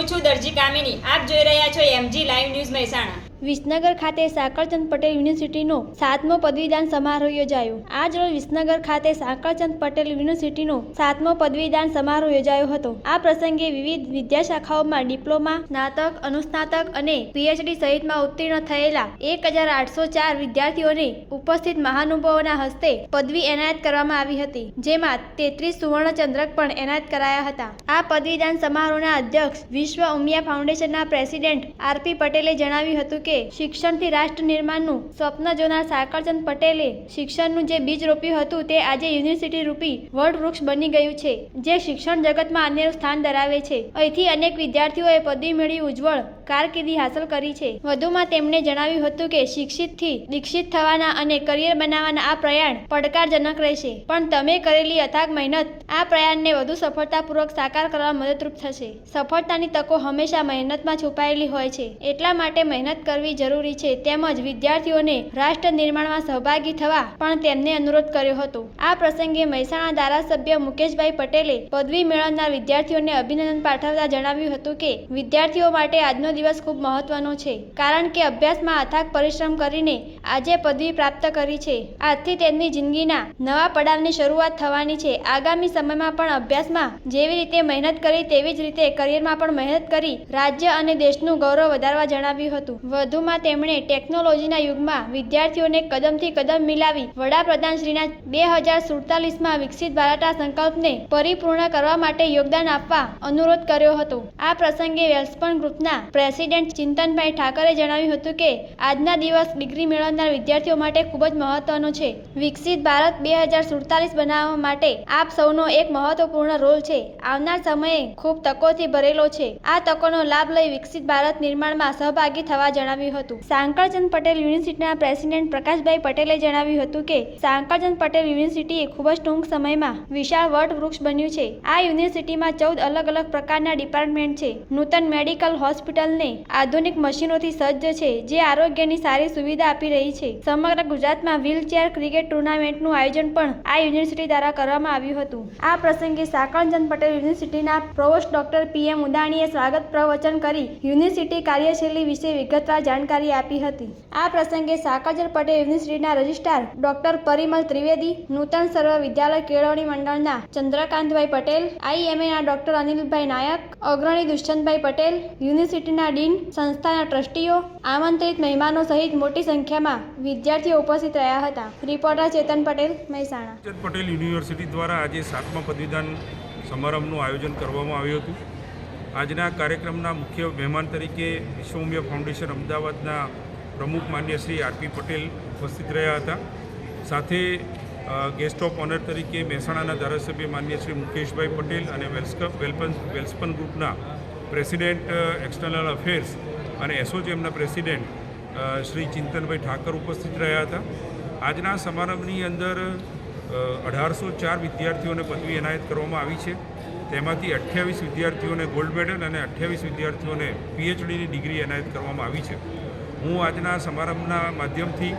હું છું દરજી કામિની. આપ જોઈ રહ્યા છો MG live news Mehsana. Visnagar ખાતે સાંકળચંદ પટેલ યુનિવર્સિટીનો 7મો પદવીદાન સમારોહ યોજાયો. આજ રોજ વિસનગર ખાતે સાંકળચંદ પટેલ યુનિવર્સિટીનો 7મો પદવીદાન સમારોહ યોજાયો હતો. આ પ્રસંગે વિવિધ વિદ્યાશાખાઓમાં ડિપ્લોમા, સ્નાતક, અનુસ્નાતક અને PhD સહિતમાં ઉત્તીર્ણ થયેલા 1804 વિદ્યાર્થીઓને ઉપસ્થિત મહાનુભાવોના હસ્તે પદવી એનાયત કરવામાં આવી હતી, જેમાં 33 સુવર્ણ ચંદ્રક પણ એનાયત કરાયા હતા. આ પદવીદાન સમારોહના અધ્યક્ષ વિશ્વ ઉમિયા ફાઉન્ડેશનના પ્રેસિડેન્ટ RP પટેલે જણાવ્યું હતું કે શિક્ષણથી રાષ્ટ્ર નિર્માણનું સ્વપ્ન જોનાર સાંકળચંદ પટેલે શિક્ષણનું જે બીજ રોપ્યું હતું તે આજે યુનિવર્સિટી રૂપી વડવૃક્ષ બની ગયું છે, જે શિક્ષણ જગતમાં અનેરું સ્થાન ધરાવે છે. અહીંથી અનેક વિદ્યાર્થીઓએ પદવી મેળવી ઉજ્જવળ કારકિર્દી હાંસલ કરી છે. વધુમાં તેમણે જણાવ્યું હતું કે શિક્ષિતથી દીક્ષિત થવાના અને કરિયર બનાવવાના આ પ્રયાણ પડકારજનક રહેશે, પણ તમે કરેલી અથાગ મહેનત આ પ્રયાણને વધુ સફળતાપૂર્વક સાકાર કરવા મદદરૂપ થશે. સફળતાની તકો હંમેશા મહેનતમાં છુપાયેલી હોય છે, એટલા માટે મહેનત કરવી જરૂરી છે. તેમજ વિદ્યાર્થીઓને રાષ્ટ્ર નિર્માણમાં સહભાગી થવા પણ તેમને અનુરોધ કર્યો હતો. આ પ્રસંગે મહેસાણા ધારાસભ્ય મુકેશભાઈ પટેલે પદવી મેળવનાર વિદ્યાર્થીઓને અભિનંદન પાઠવતા જણાવ્યું હતું કે વિદ્યાર્થીઓ માટે આજનો દિવસ ખૂબ મહત્વનો છે, કારણ કે અભ્યાસમાં અથાગ પરિશ્રમ કરીને આજે પદવી પ્રાપ્ત કરી છે. આજથી તેમની જિંદગીના નવા પડાવની શરૂઆત થવાની છે. આગામી સમયમાં પણ અભ્યાસમાં જેવી રીતે મહેનત કરી તેવી જ રીતે કરિયરમાં પણ મહેનત કરી રાજ્ય અને દેશનું ગૌરવ વધારવા જણાવ્યું હતું. વધુમાં તેમણે ટેકનોલોજીના યુગમાં વિદ્યાર્થીઓને કદમથી કદમ મિલાવી વડાપ્રધાનશ્રીના 2047માં વિકસિત ભારતના સંકલ્પને પરિપૂર્ણ કરવા માટે યોગદાન આપવા અનુરોધ કર્યો હતો. આ પ્રસંગે વેલ્સપન ગ્રુપના પ્રેસિડેન્ટ ચિંતનભાઈ ઠાકરે જણાવ્યું હતું કે આજના દિવસ ડિગ્રી મેળવનાર વિદ્યાર્થીઓ માટે ખૂબ જ મહત્વનો છે. વિકસિત ભારત 2047 બનાવવા માટે આપ સૌનો એક મહત્વપૂર્ણ રોલ છે. આવનાર સમયે ખૂબ તકોથી ભરેલો છે. આ તકોનો લાભ લઈ વિકસિત ભારત નિર્માણમાં સહભાગી થવા જણાવ્યું હતું. સાંકળચંદ પટેલ યુનિવર્સિટીના પ્રેસિડેન્ટ પ્રકાશભાઈ પટેલે જણાવ્યું હતું કે સાંકળચંદ પટેલ યુનિવર્સિટી ખૂબ જ ટૂંક સમયમાં વિશાળ વટવૃક્ષ બન્યું છે. આ યુનિવર્સિટીમાં 14 અલગ અલગ પ્રકારના ડિપાર્ટમેન્ટ છે. નૂતન મેડિકલ હોસ્પિટલને આધુનિક મશીનોથી સજ્જ છે, જે આરોગ્યની સારી સુવિધા આપી રહી છે. સમગ્ર ગુજરાતમાં વ્હીલચેર ક્રિકેટ ટુર્નામેન્ટનું આયોજન પણ આ યુનિવર્સિટી દ્વારા કરવામાં આવ્યું હતું. આ પ્રસંગે સાંકળચંદ પટેલ યુનિવર્સિટીના પ્રોવોસ્ટ ડોક્ટર PM ઉદાણીએ સ્વાગત પ્રવચન કરી યુનિવર્સિટી કાર્યશૈલી વિશે વિગતવાર જાણકારી આપી હતી. આ પ્રસંગે સાંકળચંદ પટેલ યુનિવર્સિટીના રજિસ્ટ્રાર ડોક્ટર પરિમલ ત્રિવેદી, નૂતન સર્વ વિદ્યાલય કેળવણી મંડળના ચંદ્રકાંતભાઈ પટેલ, IMAના ડોક્ટર અનિલભાઈ નાયક, અગ્રણી દુષ્યંતભાઈ પટેલ, યુનિવર્સિટીના ડીન, સંસ્થાના ટ્રસ્ટીઓ, આમંત્રિત મહેમાનો સહિત મોટી સંખ્યામાં વિદ્યાર્થીઓ ઉપસ્થિત રહ્યા હતા. રિપોર્ટર ચેતન પટેલ, મહેસાણા. પટેલ યુનિવર્સિટી દ્વારા આજે 7મા પદવીદાન સમારંભનું આયોજન કરવામાં આવ્યું હતું. આજના કાર્યક્રમના મુખ્ય મહેમાન તરીકે વિશ્વ ઉમિયા ફાઉન્ડેશન અમદાવાદના પ્રમુખ માન્ય શ્રી RP પટેલ ઉપસ્થિત રહ્યા હતા. સાથે ગેસ્ટ ઓફ ઓનર તરીકે મહેસાણાના ધારાસભ્ય માન્ય શ્રી મુકેશભાઈ પટેલ અને વેલ્સપન ગ્રુપના પ્રેસિડેન્ટ એક્સટર્નલ અફેર્સ અને એસોચેમના પ્રેસિડેન્ટ શ્રી ચિંતનભાઈ ઠાકર ઉપસ્થિત રહ્યા હતા. આજના સમારંભની અંદર 1804 વિદ્યાર્થીઓને પદવી એનાયત કરવામાં આવી છે. તેમાંથી 28 વિદ્યાર્થીઓને ગોલ્ડ મેડલ અને 28 વિદ્યાર્થીઓને PhDની ડિગ્રી એનાયત કરવામાં આવી છે. હું આજના સમારંભના માધ્યમથી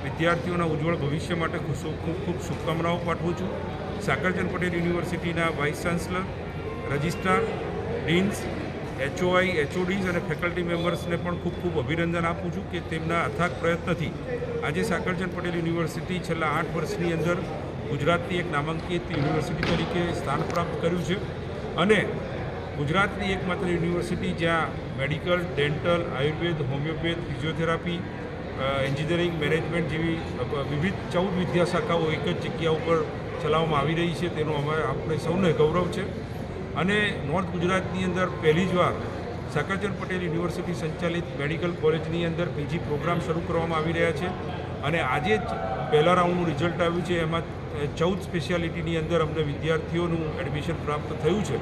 વિદ્યાર્થીઓના ઉજ્જવળ ભવિષ્ય માટે ખૂબ શુભકામનાઓ પાઠવું છું. સાંકળચંદ પટેલ યુનિવર્સિટીના vice chancellor, registrar, deans, HOI, HODs અને ફેકલ્ટી મેમ્બર્સને પણ ખૂબ અભિનંદન આપું છું કે તેમના અથાગ પ્રયત્નથી આજે સાંકળચંદ પટેલ યુનિવર્સિટી છેલ્લા 8 વર્ષની અંદર ગુજરાતની એક નામાંકિત યુનિવર્સિટી તરીકે સ્થાન પ્રાપ્ત કર્યું છે અને ગુજરાતની એકમાત્ર યુનિવર્સિટી જ્યાં medical, dental, Ayurveda, homeopath, physiotherapy, engineering, management જેવી વિવિધ 14 વિદ્યાશાખાઓ એક જ જગ્યા ઉપર ચલાવવામાં આવી રહી છે, તેનું આપણે સૌને ગૌરવ છે. અને નોર્થ ગુજરાતની અંદર પહેલી જ વાર સાંકળચંદ પટેલ યુનિવર્સિટી સંચાલિત મેડિકલ કોલેજની અંદર PG પ્રોગ્રામ શરૂ કરવામાં આવી રહ્યા છે અને આજે જ પહેલા રાઉન્ડનું રિઝલ્ટ આવ્યું છે. એમાં 14 સ્પેશિયાલિટીની અંદર અમને વિદ્યાર્થીઓનું એડમિશન પ્રાપ્ત થયું છે.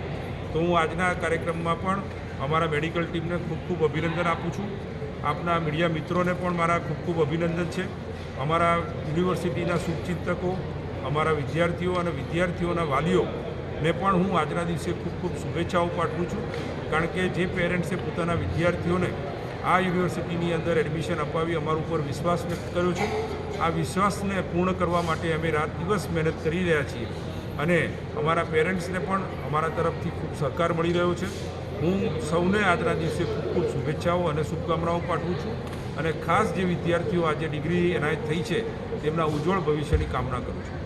તો હું આજના કાર્યક્રમમાં પણ અમારા મેડિકલ ટીમને ખૂબ અભિનંદન આપું છું. આપના મીડિયા મિત્રોને પણ મારા ખૂબ અભિનંદન છે. અમારા યુનિવર્સિટીના શુભચિંતકો, અમારા વિદ્યાર્થીઓ અને વિદ્યાર્થીઓના વાલીઓને પણ હું આજના દિવસે ખૂબ શુભેચ્છાઓ પાઠવું છું, કારણ કે જે પેરેન્ટ્સે પોતાના વિદ્યાર્થીઓને આ યુનિવર્સિટીની અંદર એડમિશન અપાવી અમારા ઉપર વિશ્વાસ વ્યક્ત કર્યો છે. આ વિશ્વાસને પૂર્ણ કરવા માટે અમે રાત દિવસ મહેનત કરી રહ્યા છીએ અને અમારા પેરેન્ટ્સને પણ અમારા તરફથી ખૂબ સહકાર મળી રહ્યો છે. હું સૌને આજના દિવસે ખૂબ ખૂબ શુભેચ્છાઓ અને શુભકામનાઓ પાઠવું છું અને ખાસ જે વિદ્યાર્થીઓ આજે ડિગ્રી એનાયત થઈ છે તેમના ઉજ્જવળ ભવિષ્યની કામના કરું છું.